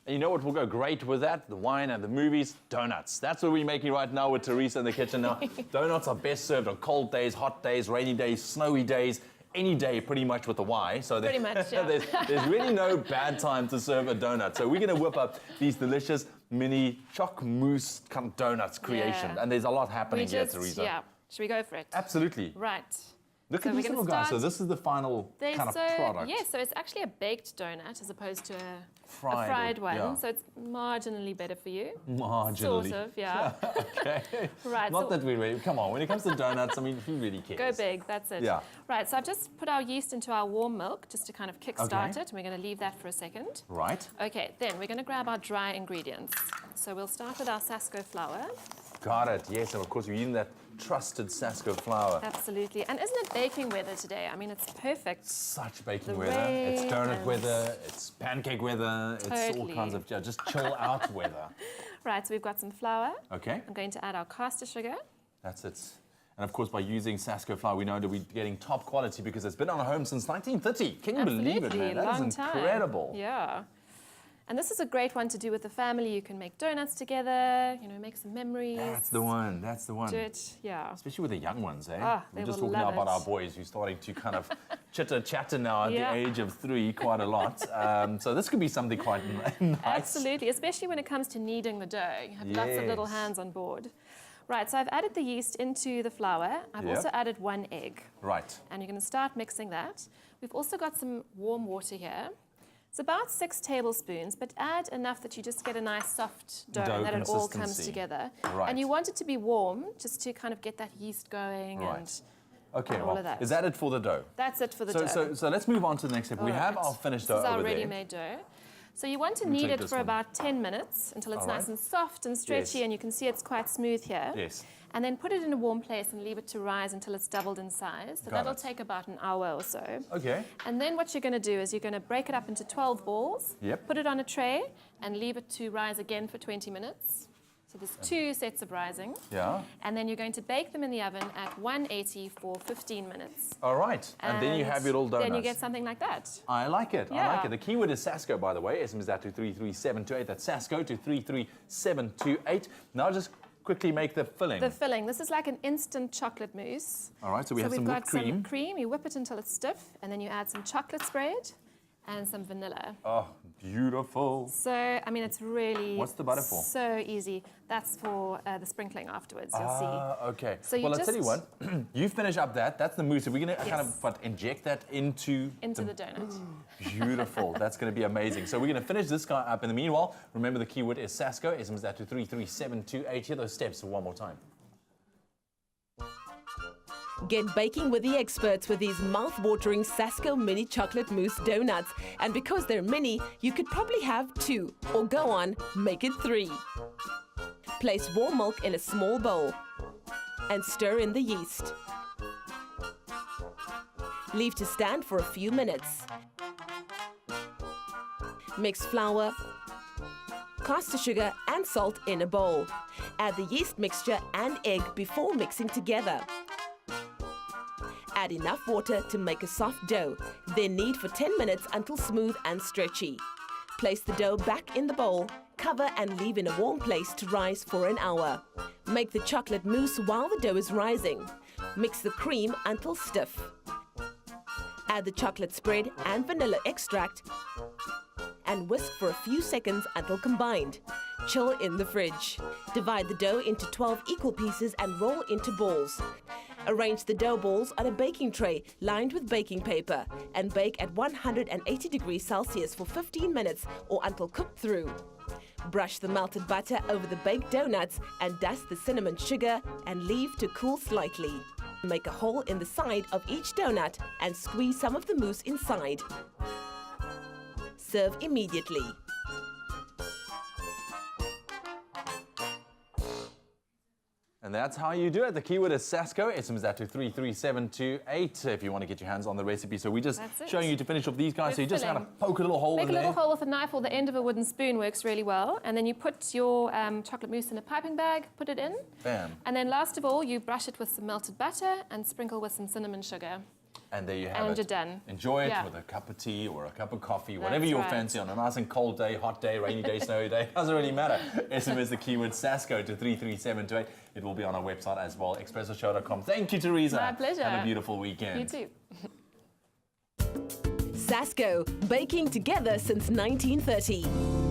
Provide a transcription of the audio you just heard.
And you know what will go great with that? The wine and the movies, donuts. That's what we're making right now with Teresa in the kitchen now. Donuts are best served on cold days, hot days, rainy days, snowy days, any day pretty much with the Y. So pretty much, yeah. there's really no bad time to serve a donut. So we're going to whip up these delicious mini choc mousse kind of donuts creation. Yeah. And there's a lot happening here, Teresa. Yeah. Should we go for it? Absolutely. Right. Look at these little guys. So this is the final kind of product. Yeah, so it's actually a baked donut as opposed to a fried one. yeah. So it's marginally better for you. Marginally. Sort of, yeah. Okay. Right. Not that we really, come on, when it comes to donuts, I mean, who really cares? Go big, that's it. Yeah. Right, so I've just put our yeast into our warm milk just to kind of kickstart it. And we're going to leave that for a second. Right. Okay, then we're going to grab our dry ingredients. So we'll start with our Sasko flour. Got it, yes, and of course we're using that trusted Sasko flour. Absolutely, and isn't it baking weather today? I mean, it's perfect. Such baking weather. It's donut weather, it's pancake weather, it's all kinds of just chill out weather. Right, so we've got some flour. Okay. I'm going to add our caster sugar. That's it. And of course, by using Sasko flour, we know that we're getting top quality because it's been on our home since 1930. Can you believe it, man? That is incredible. Yeah. And this is a great one to do with the family. You can make donuts together, you know, make some memories. That's the one, that's the one. Do it, yeah. Especially with the young ones, eh? Ah, We're just talking now about our boys who's starting to kind of chitter-chatter now at the age of 3 quite a lot. So this could be something quite nice. Absolutely, especially when it comes to kneading the dough. You have lots of little hands on board. Right, so I've added the yeast into the flour. I've also added 1 egg. Right. And you're going to start mixing that. We've also got some warm water here. It's about 6 tablespoons, but add enough that you just get a nice soft dough and that it all comes together. Right. And you want it to be warm, just to kind of get that yeast going and all of that. Is that it for the dough? That's it for the dough. So let's move on to the next step. We have our finished dough over there. This is our ready-made dough. So you want to knead it for about 10 minutes until it's nice and soft and stretchy, and you can see it's quite smooth here. Yes. And then put it in a warm place and leave it to rise until it's doubled in size. So that'll take about an hour or so. Okay. And then what you're going to do is you're going to break it up into 12 balls, put it on a tray, and leave it to rise again for 20 minutes. So there's 2 sets of rising. Yeah. And then you're going to bake them in the oven at 180 for 15 minutes. All right. And then you have your little donuts. Then you get something like that. I like it. Yeah. I like it. The keyword is Sasko, by the way. SMS is that to 33728. That's Sasko to 33728. Now just quickly make the filling. The filling. This is like an instant chocolate mousse. All right, so we have some whipped cream. We've got some cream. You whip it until it's stiff, and then you add some chocolate spread and some vanilla. Oh, beautiful. So, I mean, it's really... What's the butter for? So easy. That's for the sprinkling afterwards, you'll see. Okay. So well, I'll tell you what. You finish up that's the mousse. So we're going to kind of inject that into the donut. Beautiful. That's going to be amazing. So we're going to finish this guy up. In the meanwhile, remember the keyword is Sasko. SMS that to 33728. Hear those steps one more time. Get baking with the experts with these mouth-watering Sasko mini chocolate mousse donuts. And because they're mini, you could probably have 2. Or go on, make it 3. Place warm milk in a small bowl and stir in the yeast. Leave to stand for a few minutes. Mix flour, caster sugar and salt in a bowl. Add the yeast mixture and egg before mixing together. Add enough water to make a soft dough, then knead for 10 minutes until smooth and stretchy. Place the dough back in the bowl, cover and leave in a warm place to rise for an hour. Make the chocolate mousse while the dough is rising. Mix the cream until stiff. Add the chocolate spread and vanilla extract and whisk for a few seconds until combined. Chill in the fridge. Divide the dough into 12 equal pieces and roll into balls. Arrange the dough balls on a baking tray lined with baking paper and bake at 180 degrees Celsius for 15 minutes or until cooked through. Brush the melted butter over the baked donuts and dust the cinnamon sugar and leave to cool slightly. Make a hole in the side of each donut and squeeze some of the mousse inside. Serve immediately. And that's how you do it. The keyword is Sasko. SMS that to 33728 if you want to get your hands on the recipe. So we're just showing you to finish off these guys. So you just kind of poke a little hole in there. Make a little hole with a knife, or the end of a wooden spoon works really well. And then you put your chocolate mousse in a piping bag, put it in. Bam. And then last of all, you brush it with some melted butter and sprinkle with some cinnamon sugar. And there you have it. And you're done. Enjoy it Yeah. with a cup of tea or a cup of coffee, whatever you right. fancy on a nice and cold day, hot day, rainy day, snowy day. Doesn't really matter. SMS the keyword Sasko to 33728. It will be on our website as well, expressoshow.com. Thank you, Teresa. My pleasure. Have a beautiful weekend. You too. Sasko, baking together since 1930.